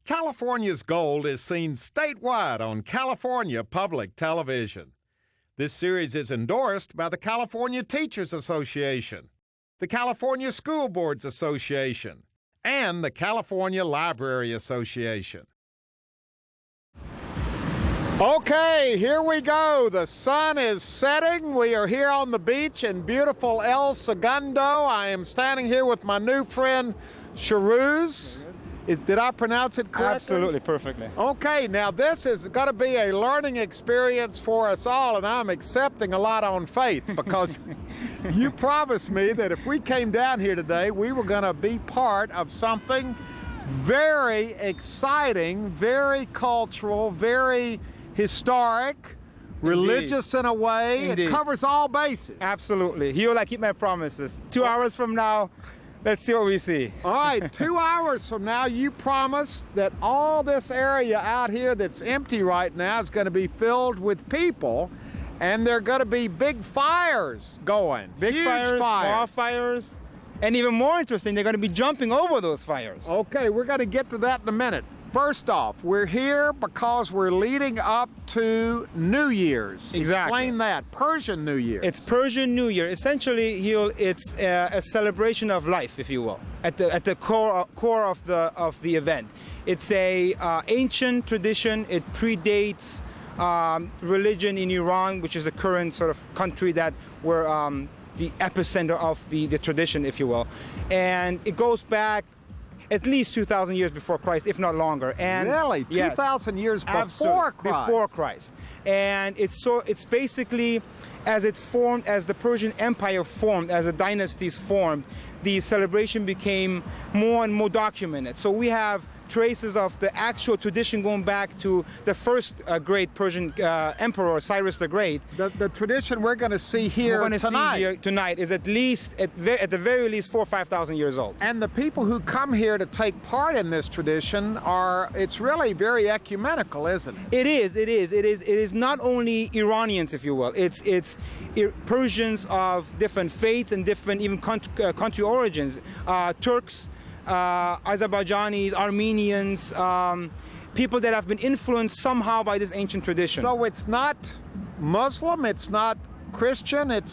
California's Gold is seen statewide on California Public Television. This series is endorsed by the California Teachers Association, the California School Boards Association, and the California Library Association. Okay, here we go. The sun is setting. We are here on the beach in beautiful El Segundo. I am standing here with my new friend, Sharuz. Did I pronounce it correctly? Absolutely, perfectly. Okay, now this is going to be a learning experience for us all, and I'm accepting a lot on faith because you promised me that if we came down here today, we were going to be part of something very exciting, very cultural, very historic, religious in a way. Indeed. It covers all bases. Absolutely. Here, I keep my promises. 2 hours from now, let's see what we see. All right, 2 hours from now, you promise that all this area out here that's empty right now is going to be filled with people, and there are going to be big fires going. Big Huge fires, small fires, and even more interesting, they're going to be jumping over those fires. Okay, we're going to get to that in a minute. First off, we're here because we're leading up to New Year's. Exactly. Explain that. Persian New Year. It's Persian New Year. Essentially, it's a celebration of life, if you will, at the core of the event. It's a ancient tradition. It predates religion in Iran, which is the current sort of country that we're the epicenter of the tradition, if you will, and it goes back at least 2,000 years before Christ, if not longer. And really? Yes, 2,000 years absolutely, before Christ? Before Christ. And it's basically, as it formed, as the Persian Empire formed, as the dynasties formed, the celebration became more and more documented. So we have traces of the actual tradition going back to the first great Persian emperor, Cyrus the Great. The tradition we're going to see here tonight is at least, at the very least, 4,000 or 5,000 years old. And the people who come here to take part in this tradition it's really very ecumenical, isn't it? It is not only Iranians, if you will. It's Persians of different faiths and different even country origins. Turks, Azerbaijanis, Armenians, people that have been influenced somehow by this ancient tradition. So it's not Muslim, it's not Christian, it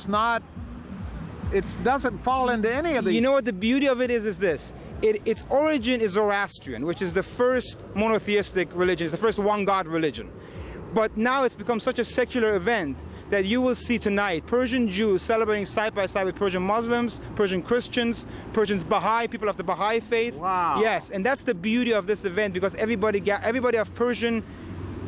doesn't fall into any of these. You know what the beauty of it is this. Its origin is Zoroastrian, which is the first monotheistic religion, it's the first one-God religion. But now it's become such a secular event that you will see tonight Persian Jews celebrating side by side with Persian Muslims, Persian Christians, Persians Baha'i, people of the Baha'i faith. Wow. Yes, and that's the beauty of this event, because everybody of Persian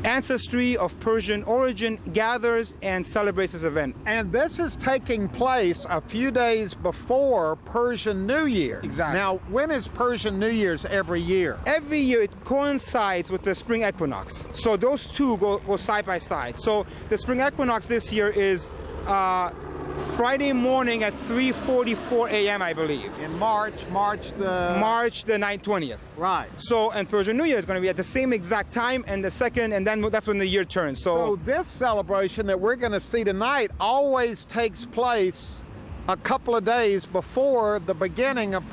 ancestry, of Persian origin, gathers and celebrates this event. And this is taking place a few days before Persian New Year. Exactly. Now, when is Persian New Year's every year? Every year it coincides with the spring equinox. So those two go side by side. So the spring equinox this year is Friday morning at 3:44 a.m. I believe. In March the 20th. Right. So, and Persian New Year is going to be at the same exact time, and the second, and then that's when the year turns. So this celebration that we're going to see tonight always takes place a couple of days before the beginning of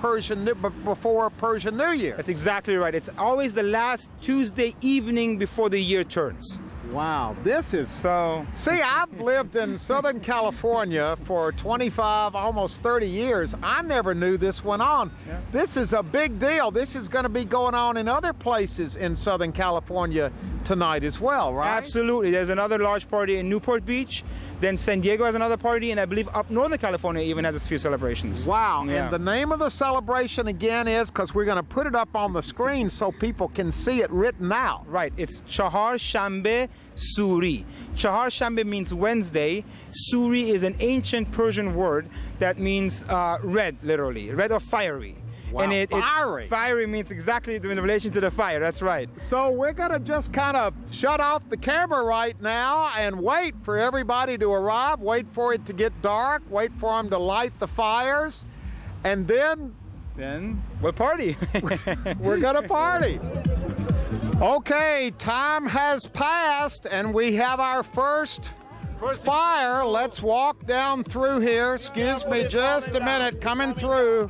before Persian New Year. That's exactly right. It's always the last Tuesday evening before the year turns. Wow, this is so... See, I've lived in Southern California for 25, almost 30 years. I never knew this went on. Yeah. This is a big deal. This is going to be going on in other places in Southern California tonight as well, right? Absolutely. There's another large party in Newport Beach. Then San Diego has another party, and I believe up Northern California even has a few celebrations. Wow. Yeah. And the name of the celebration again is, because we're going to put it up on the screen so people can see it written out. Right. It's Chahar Shambe Suri. Chahar Shambe means Wednesday. Suri is an ancient Persian word that means red, literally. Red or fiery. Wow, and fiery. Fiery means exactly in relation to the fire. That's right. So we're going to just kind of shut off the camera right now and wait for everybody to arrive, wait for it to get dark, wait for them to light the fires, and then we'll party. We're going to party. Okay, time has passed and we have our first fire. Let's walk down through here. Excuse me just a minute, coming through.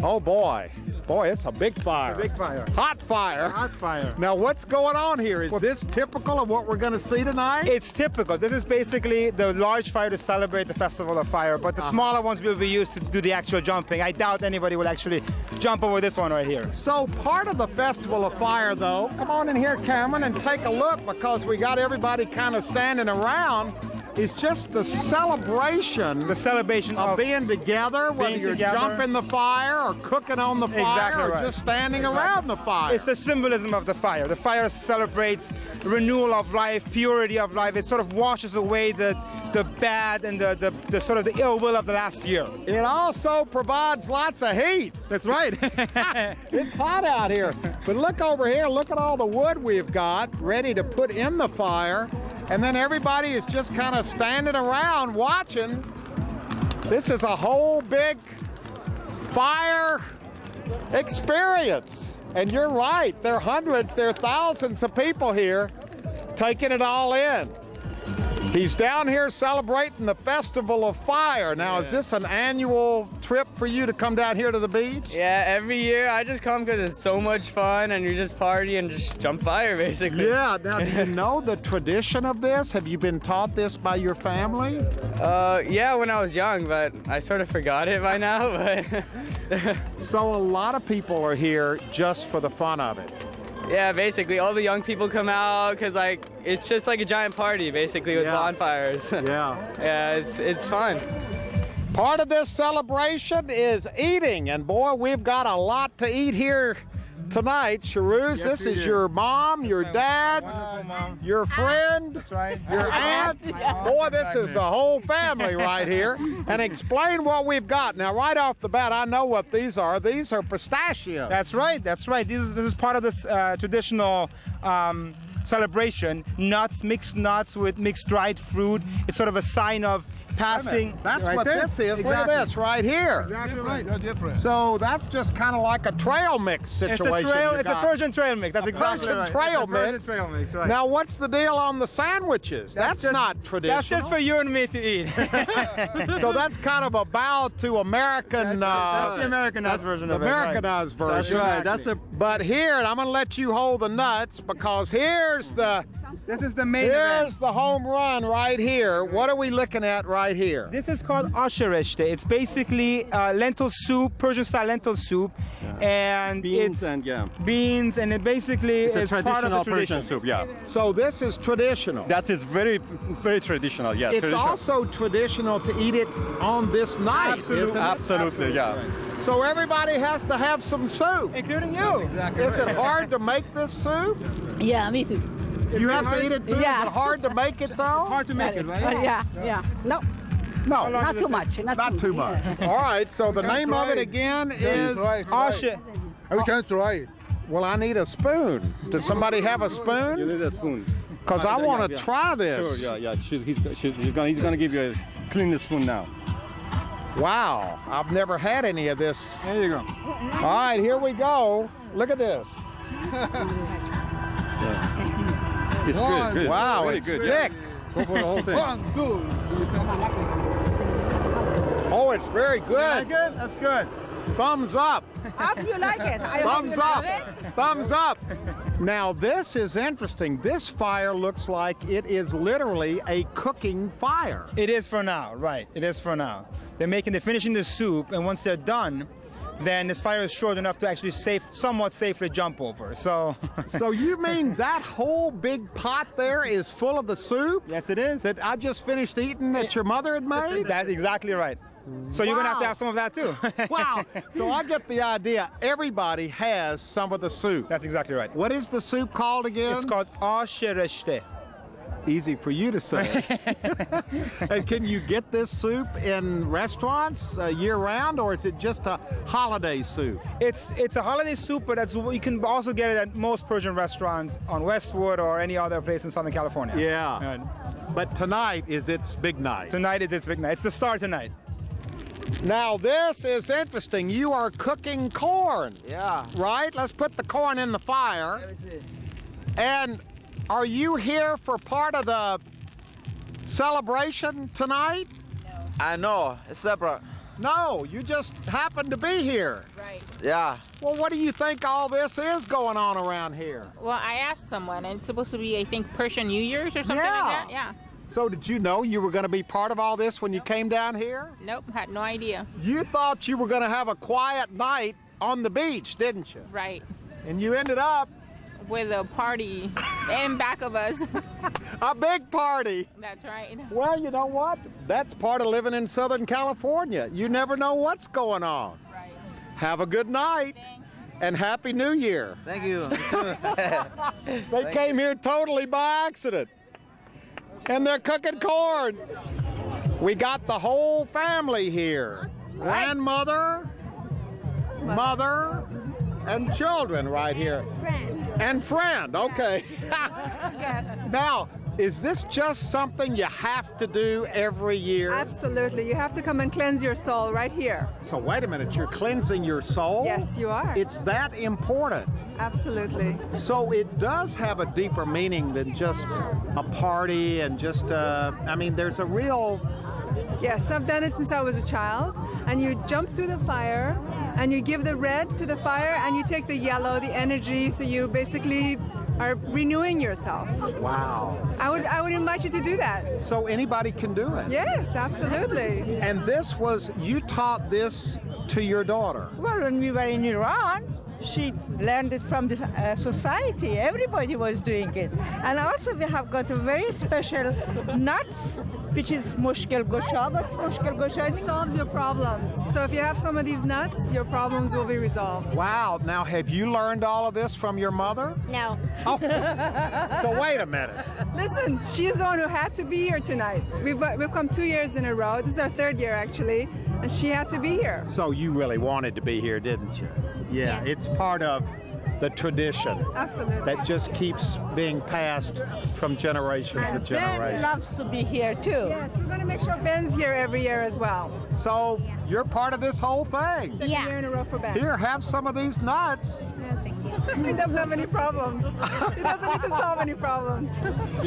Oh boy. Boy, it's a big fire. A big fire. Hot fire. Hot fire. Now, what's going on here? Is this typical of what we're going to see tonight? It's typical. This is basically the large fire to celebrate the Festival of Fire, but the smaller ones will be used to do the actual jumping. I doubt anybody will actually jump over this one right here. So part of the Festival of Fire, though, come on in here, Cameron, and take a look, because we got everybody kind of standing around, is just the celebration. The celebration of being together, whether being you're together. jumping the fire or cooking on the fire Exactly or right. just standing around the fire. It's the symbolism of the fire. The fire celebrates renewal of life, purity of life. It sort of washes away the bad and the sort of the ill will of the last year. It also provides lots of heat. That's right. It's hot out here. But look over here, look at all the wood we've got ready to put in the fire. And then everybody is just kind of standing around watching. This is a whole big fire experience. And you're right, there are hundreds, there are thousands of people here taking it all in. He's down here celebrating the Festival of Fire. Now, is this an annual trip for you to come down here to the beach? Yeah, every year I just come because it's so much fun and you just party and just jump fire, basically. Yeah, now do you know the tradition of this? Have you been taught this by your family? Yeah, when I was young, but I sort of forgot it by now. But So a lot of people are here just for the fun of it. yeah, basically all the young people come out because like it's just like a giant party, basically, with Yeah. bonfires. Yeah. Yeah, it's fun. Part of this celebration is eating, and boy, we've got a lot to eat here tonight. Sharuz, this we is do. your mom, your dad, Wonderful mom. your friend, That's right. your aunt. Boy, this is the whole family right here. And explain what we've got. Now, right off the bat, I know what these are. These are pistachios. That's right. That's right. This is part of this traditional celebration. Nuts, mixed nuts with mixed dried fruit. It's sort of a sign of passing. That's right what there. this is. Exactly. Look at this right here. Exactly right. They're different. So that's just kind of like a trail mix It's situation. a trail. you It's a got. Persian trail mix. That's exactly Persian right. trail It's a Persian mix. trail mix. Right. Now, what's the deal on the sandwiches? That's just- not traditional. That's just for you and me to eat. So that's kind of a bow to American. That's the Americanized version the of it. right. Americanized version. right. That's But here, and I'm going to let you hold the nuts, because here's the the main event. home run right here. What are we looking at right here? This is called ashereşte. It's basically lentil soup, Persian-style lentil soup, and Beans it's and yeah. beans, and it basically It's a is part of the traditional tradition. Persian soup, yeah. So this is traditional. That is very, very traditional, yeah. It's traditional. also traditional to eat it on this night, isn't it? Absolutely, yeah. So everybody has to have some soup. Including you. Is it hard to make this soup? Yeah, me too. You have to eat it too? Yeah. Is it hard to make it though? Hard to make it, right? Yeah. No, No, not too much. not too much. All right, so the name of it again is Ashe. We can try it. well, I need a spoon. Does somebody have a You spoon? need a spoon. Because I want to Yeah. try this. Sure, yeah. He's gonna give you a clean spoon now. Wow, I've never had any of this. There you go. All right, here we go. Look at this. It's good, good. Wow, Very it's good. thick. Yeah. Go for the whole thing. Oh, it's very Very good. good. That's good. Thumbs up. hope you like it. I hope Thumbs you up. like it. Thumbs up. Now, this is interesting. This fire looks like it is literally a cooking fire. It is for now, right? It is for now. They're finishing the soup, and once they're done, then this fire is short enough to actually somewhat safely jump over. So, So you mean that whole big pot there is full of the soup yes, it is. that I just finished eating that your mother had made? That's exactly right. So you're gonna have to Wow. have some of that too. Wow. So I get the idea. Everybody has some of the soup. That's exactly right. What is the soup called again? It's called ashereşte. Easy for you to say. And can you get this soup in restaurants year round, or is it just a holiday soup? It's a holiday soup, but you can also get it at most Persian restaurants on Westwood or any other place in Southern California. Yeah. But tonight is its big night. Tonight is its big night. It's the star tonight. Now this is interesting. You are cooking corn. Yeah. Right? Let's put the corn in the fire. And are you here for part of the celebration tonight? I know. It's separate. No, you just happen to be here. Right. Yeah. Well, what do you think all this is going on around here? Well, I asked someone, and it's supposed to be, I think, Persian New Year's or something like that. Yeah. So did you know you were going to be part of all this when you came down here? Nope, had no idea. You thought you were going to have a quiet night on the beach, didn't you? Right. And you ended up With a party in back of us. a big party. That's right. Well, you know what? That's part of living in Southern California. You never know what's going on. Right. Have a good night Thanks. and Happy New Year. Thank you. They came here totally by accident. And they're cooking corn. We got the whole family here. Grandmother, mother, and children right here. And friend, okay. Yes. Now, is this just something you have to do every year? Absolutely. You have to come and cleanse your soul right here. So wait a minute, you're cleansing your soul? Yes, you are. It's that important. Absolutely. So it does have a deeper meaning than just a party and just, I mean, there's a real... Yes, I've done it since I was a child. And you jump through the fire, and you give the red to the fire, and you take the yellow, the energy, so you basically are renewing yourself. Wow. I would invite you to do that. So anybody can do it? Yes, absolutely. And this was, you taught this to your daughter? Well, when we were in Iran, she learned it from the society. Everybody was doing it. And also we have got a very special nuts, which is mushkel gosha. What's mushkel gosha? It solves your problems. So if you have some of these nuts, your problems will be resolved. Wow. Now, have you learned all of this from your mother? No. Oh. So wait a minute. Listen, she's the one who had to be here tonight. We've come 2 years in a row. This is our 3rd year, actually. And she had to be here. So you really wanted to be here, didn't you? Yeah, it's part of the tradition Absolutely. that just keeps being passed from generation to Ben generation. loves to be here too. Yes, we're going to make sure Ben's here every year as well. So you're part of this whole thing. Second year in a row for Ben. Here, have some of these nuts. He doesn't have any problems. He doesn't need to solve any problems.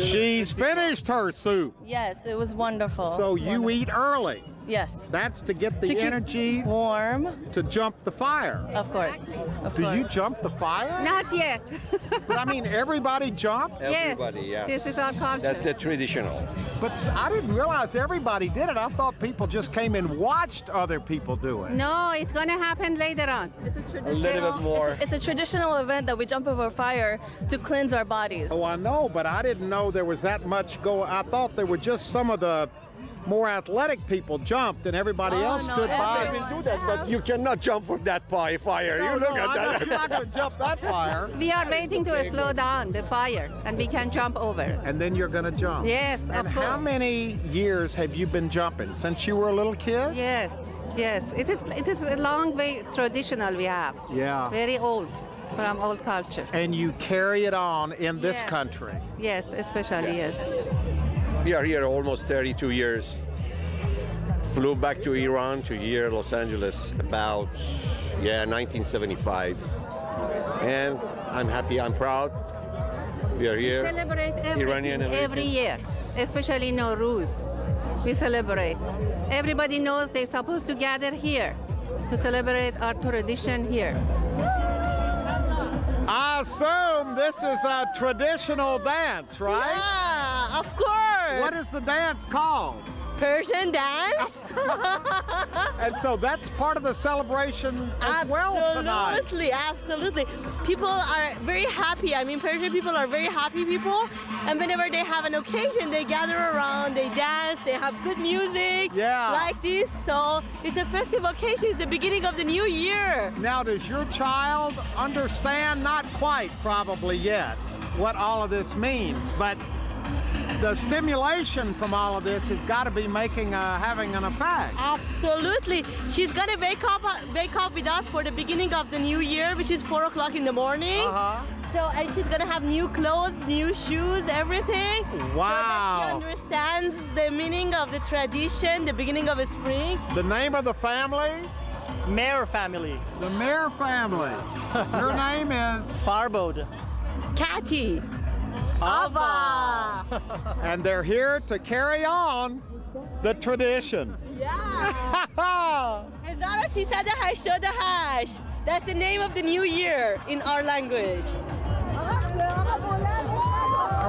She's finished her soup. Yes, it was wonderful. So you eat early. Yes. That's to get the To keep energy warm, to jump the fire. of course. Of Do course. you jump the fire? Not yet. But I mean, everybody jumps. Everybody, yes. This is our culture. That's the traditional. But I didn't realize everybody did it. I thought people just came and watched other people do it. No, it's going to happen later on. It's a A traditional. little bit more. It's a traditional event that we jump over fire to cleanse our bodies. Oh, I know, but I didn't know there was that much go. I thought there were just some of the more athletic people jumped and everybody else no, stood by. They will do that, but you cannot jump for that fire. No, You look no, at that. I'm not going to jump that fire. We are waiting to slow down the fire, and we can jump over. And then you're going to jump. Yes, And of how course. many years have you been jumping? Since you were a little kid? Yes, yes. It is a long way traditional we have. Yeah. Very old, from old culture. And you carry it on in this Yes. country. Yes, especially, yes. We are here almost 32 years. Flew back to Iran, to here, Los Angeles, about, 1975. And I'm happy, I'm proud. We are here. Celebrate Iranian American. every year, especially Nowruz. We celebrate. Everybody knows they're supposed to gather here to celebrate our tradition here. I assume this is a traditional dance, right? Yeah, of course. What is the dance called? Persian dance? And so that's part of the celebration as well tonight. Absolutely, absolutely. People are very happy. I mean, Persian people are very happy people. And whenever they have an occasion, they gather around, they dance, they have good music. Yeah. Like this. So it's a festive occasion. It's the beginning of the new year. Now, does your child understand? Not quite, probably yet, what all of this means, but the stimulation from all of this has got to be having an effect. Absolutely. She's gonna wake up with us for the beginning of the new year, which is 4 o'clock in the morning. Uh-huh. So, and she's gonna have new clothes, new shoes, everything. Wow. So that she understands the meaning of the tradition, the beginning of a spring. The name of the family? Mayor family. The Mayer family. Your name is? Farbod. Cathy. Ava. And they're here to carry on the tradition. Yeah. 1388 That's the name of the new year in our language.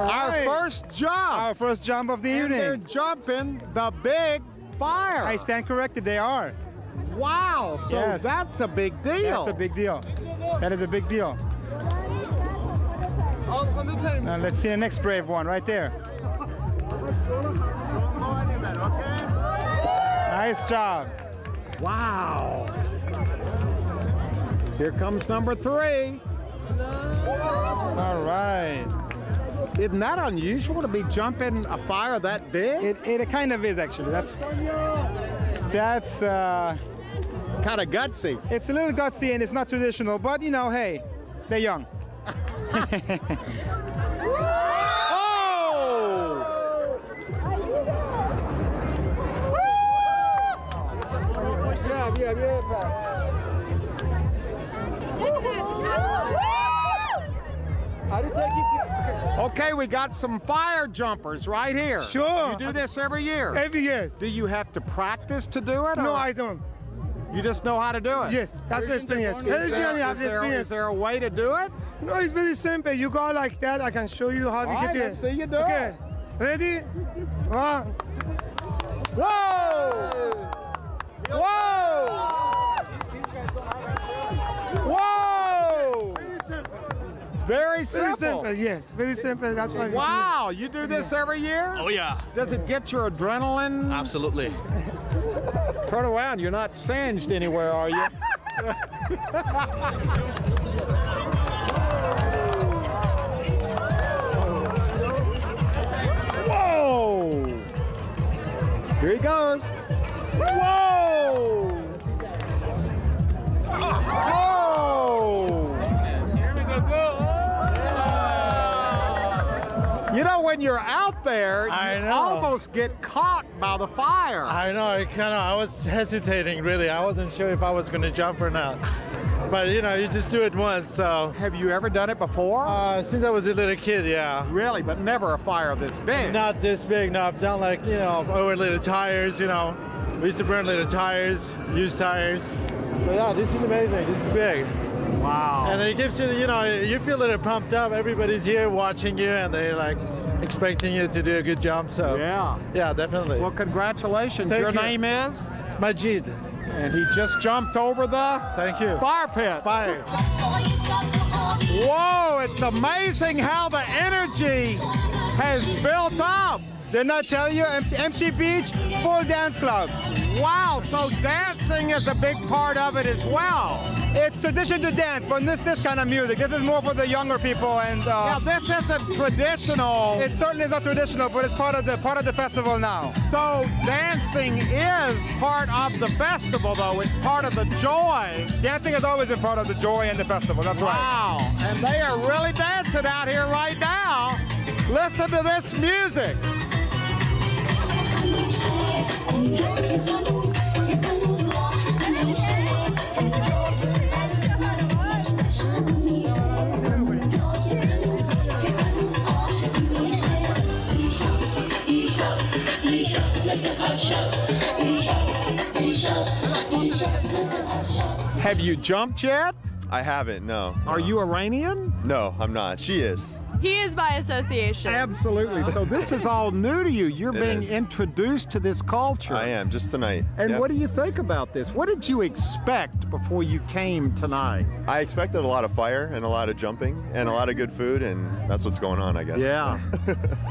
Our first jump. Our first jump of the evening. They're jumping the big fire. I stand corrected, they are. Wow, so Yes. that's a big deal. That's a big deal. That is a big deal. Now let's see the next brave one right there. Nice job. Wow. Here comes number 3. All right. Isn't that unusual to be jumping a fire that big? It kind of is actually. That's kind of gutsy. It's a little gutsy and it's not traditional, but you know, hey, they're young. Okay, we got some fire jumpers right here. Sure. You do this every year? Every year. Do you have to practice to do it? No, or- I don't. You just know how to do it? Yes, that's the experience. Is there a way to do it? No, it's very simple. You go like that. I can show you how to All get right, it. let's see you do Okay. it. Ready? Whoa! Whoa! Whoa! Very simple. Very simple, yes. Very simple. That's why. Wow, you do this every year? Oh yeah. Does it get your adrenaline? Absolutely. Turn around, you're not singed anywhere, are you? Whoa! Here he goes. Whoa! Whoa! Here we go. You know, when you're out there, you I know. almost get caught by the fire. I know, I was hesitating really. I wasn't sure if I was going to jump or not. But you know, you just do it once, so. Have you ever done it before? Since I was a little kid, yeah. Really, but never a fire this big. Not this big, no. I've done like, you know, over little tires, you know. We used to burn little tires, used tires. But yeah, this is amazing, this is big. Wow. And it gives you, you know, you feel a little pumped up. Everybody's here watching you and they're like expecting you to do a good jump, so. Yeah, definitely. Well, congratulations. Thank Your you. name is? Majid. And he just jumped over the fire pit. Fire. Whoa, it's amazing how the energy has built up. Didn't I tell you? Empty beach, full dance club. Wow, so dancing is a big part of it as well. It's tradition to dance, but this kind of music. This is more for the younger people, and yeah, this isn't traditional. It certainly is not traditional, but it's part of the festival now. So dancing is part of the festival, though. It's part of the joy. Dancing has always been part of the joy and the festival. That's right. Wow, and they are really dancing out here right now. Listen to this music. Have you jumped yet? I haven't, no. Are you Iranian? No, I'm not. She is. He is by association. Absolutely. So this is all new to you. You're It being is. introduced to this culture. I am, just tonight. And Yep. what do you think about this? What did you expect before you came tonight? I expected a lot of fire and a lot of jumping and a lot of good food, and that's what's going on, I guess. Yeah.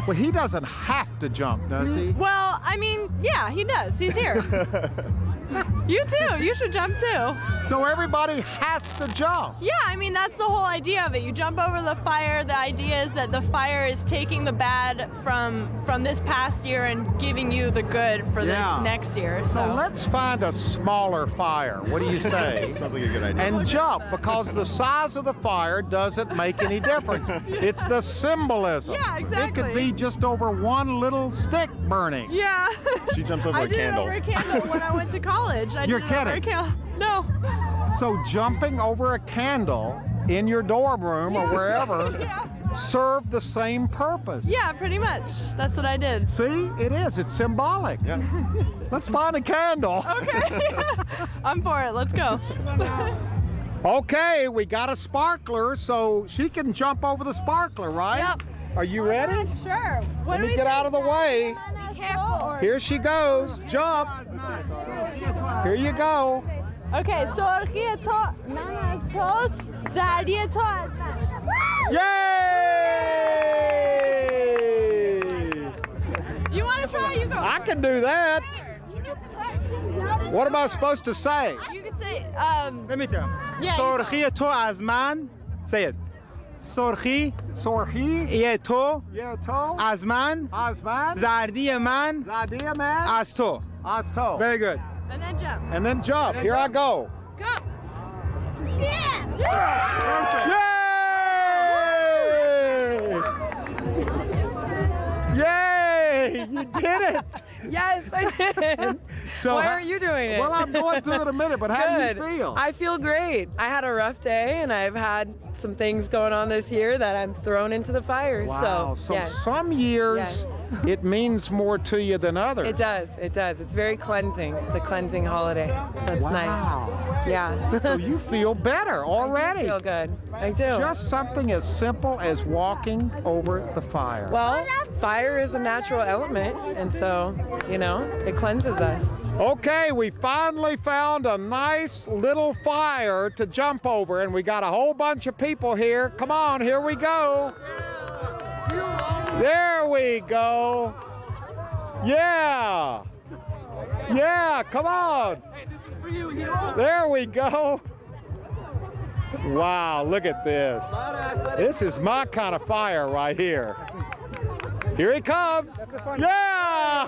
Well, he doesn't have to jump, does he? Well, I mean, yeah, he does. He's here. You too. You should jump too. So everybody has to jump. Yeah, I mean, that's the whole idea of it. You jump over the fire. The idea is that the fire is taking the bad from this past year and giving you the good for this next year. So let's find a smaller fire. What do you say? Sounds like a good idea. And jump, because the size of the fire doesn't make any difference. It's the symbolism. Yeah, exactly. It could be just over one little stick burning. Yeah. She jumps over I a did candle. it over a candle when I went to college. I You're did it over a kidding. candle. No. So jumping over a candle in your dorm room or wherever served the same purpose. Yeah, pretty much. That's what I did. See, it is. It's symbolic. Yeah. Let's find a candle. Okay. I'm for it. Let's go. Okay, we got a sparkler, so she can jump over the sparkler, right? Yep. Are you ready? Sure. Let me get out of the way. Be careful. Here she goes. Jump. Here you go. Okay, سرخی تو من از تو زردی تو از من. Yay! You want to try? You go. I can do that. What am I supposed to say? You can say, Let me tell. Yeah, سرخی تو از من. Say it. سرخی تو از من. زردی من. از تو. Very good. and then jump. And then jump. Here I go. Go. Yeah. Yay! Yay! You did it! Yes, I did. So Why are you doing it? Well, I'm going through it in a minute, but how Good. do you feel? I feel great. I had a rough day, and I've had some things going on this year that I'm thrown into the fire. Wow. So yes. some years it means more to you than others. It does. It does. It's very cleansing. It's a cleansing holiday. So it's nice. Yeah. So you feel better already. I feel good. I do. Just something as simple as walking over the fire. Well, fire is a natural element, and so, you know, it cleanses us. Okay, we finally found a nice little fire to jump over, and we got a whole bunch of people here. Come on, here we go. There we go. Yeah. Yeah, come on. There we go. Wow, look at this. This is my kind of fire right here. Here he comes. Yeah!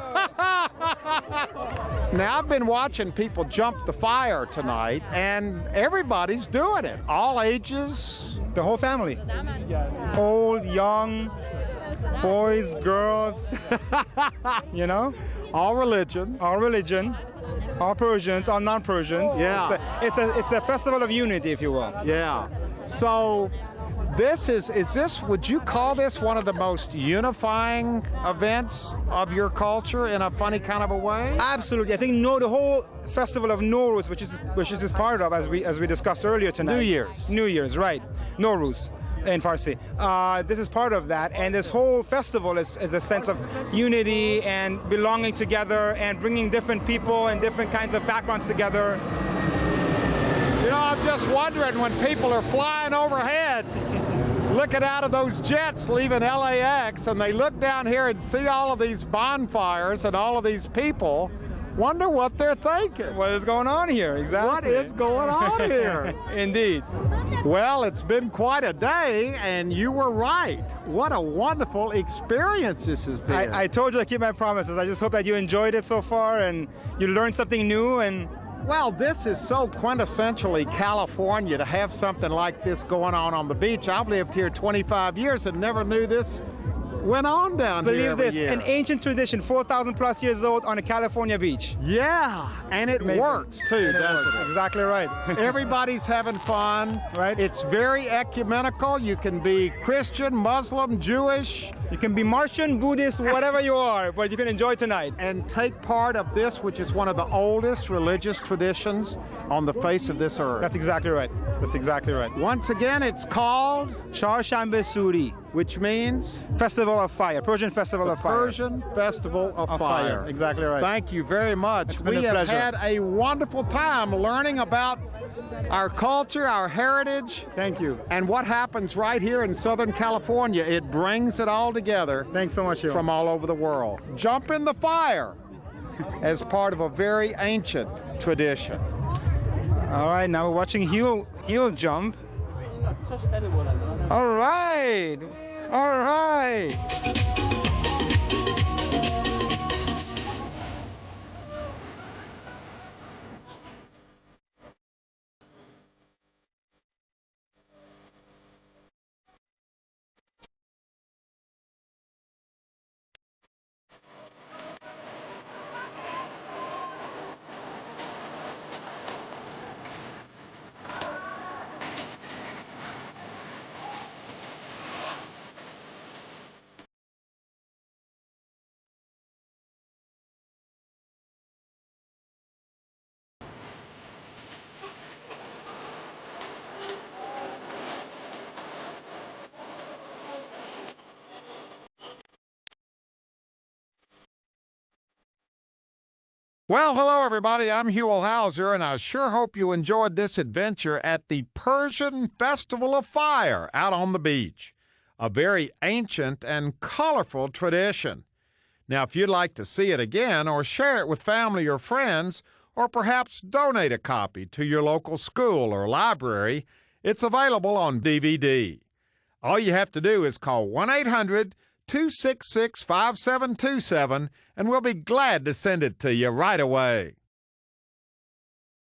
Now, I've been watching people jump the fire tonight, and everybody's doing it. All ages. The whole family. Old, young, boys, girls, you know? All religion. All religion. All Persians, all non-Persians. Yeah. It's a festival of unity, if you will. Yeah. So this is this, would you call this one of the most unifying events of your culture in a funny kind of a way? Absolutely. I think the whole festival of Nowruz, which is part of, as we discussed earlier tonight. New Year's, right. Nowruz in Farsi. This is part of that, and this whole festival is a sense of unity and belonging together and bringing different people and different kinds of backgrounds together. You know, I'm just wondering when people are flying overhead, looking out of those jets leaving LAX, and they look down here and see all of these bonfires and all of these people, wonder what they're thinking. What is going on here? Exactly. What is going on here? Indeed. Well, it's been quite a day, and you were right. What a wonderful experience this has been. I told you to keep my promises. I just hope that you enjoyed it so far and you learned something new. And well, this is so quintessentially California to have something like this going on the beach. I've lived here 25 years and never knew this went on down here every Believe this, year. an ancient tradition, 4,000 plus years old on a California beach. Yeah, and it works too, doesn't it? Exactly right. Everybody's having fun. Right. It's very ecumenical. You can be Christian, Muslim, Jewish. You can be Martian, Buddhist, whatever you are, but you can enjoy tonight. And take part of this, which is one of the oldest religious traditions on the face of this earth. That's exactly right. That's exactly right. Once again, it's called Charshambe Suri, which means Festival of Fire, Persian Festival of Fire. Persian Festival of Fire. Exactly right. Thank you very much. It's been We a have pleasure. had a wonderful time learning about our culture, our heritage. Thank you. And what happens right here in Southern California. It brings it all together. Thanks so much, Hugh. From all over the world. Jump in the fire as part of a very ancient tradition. All right, now we're watching Hugh jump. All right. All right. Well, hello, everybody. I'm Huell Howser, and I sure hope you enjoyed this adventure at the Persian Festival of Fire out on the beach, a very ancient and colorful tradition. Now, if you'd like to see it again or share it with family or friends, or perhaps donate a copy to your local school or library, it's available on DVD. All you have to do is call 1-800-266-5727, and we'll be glad to send it to you right away.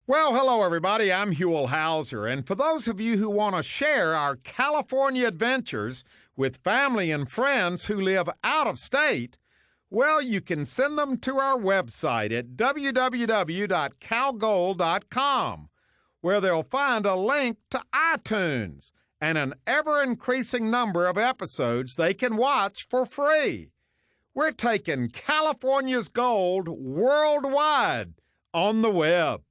Well, hello, everybody. I'm Huell Howser, and for those of you who want to share our California adventures with family and friends who live out of state, well, you can send them to our website at www.calgold.com, where they'll find a link to iTunes and an ever-increasing number of episodes they can watch for free. We're taking California's gold worldwide on the web.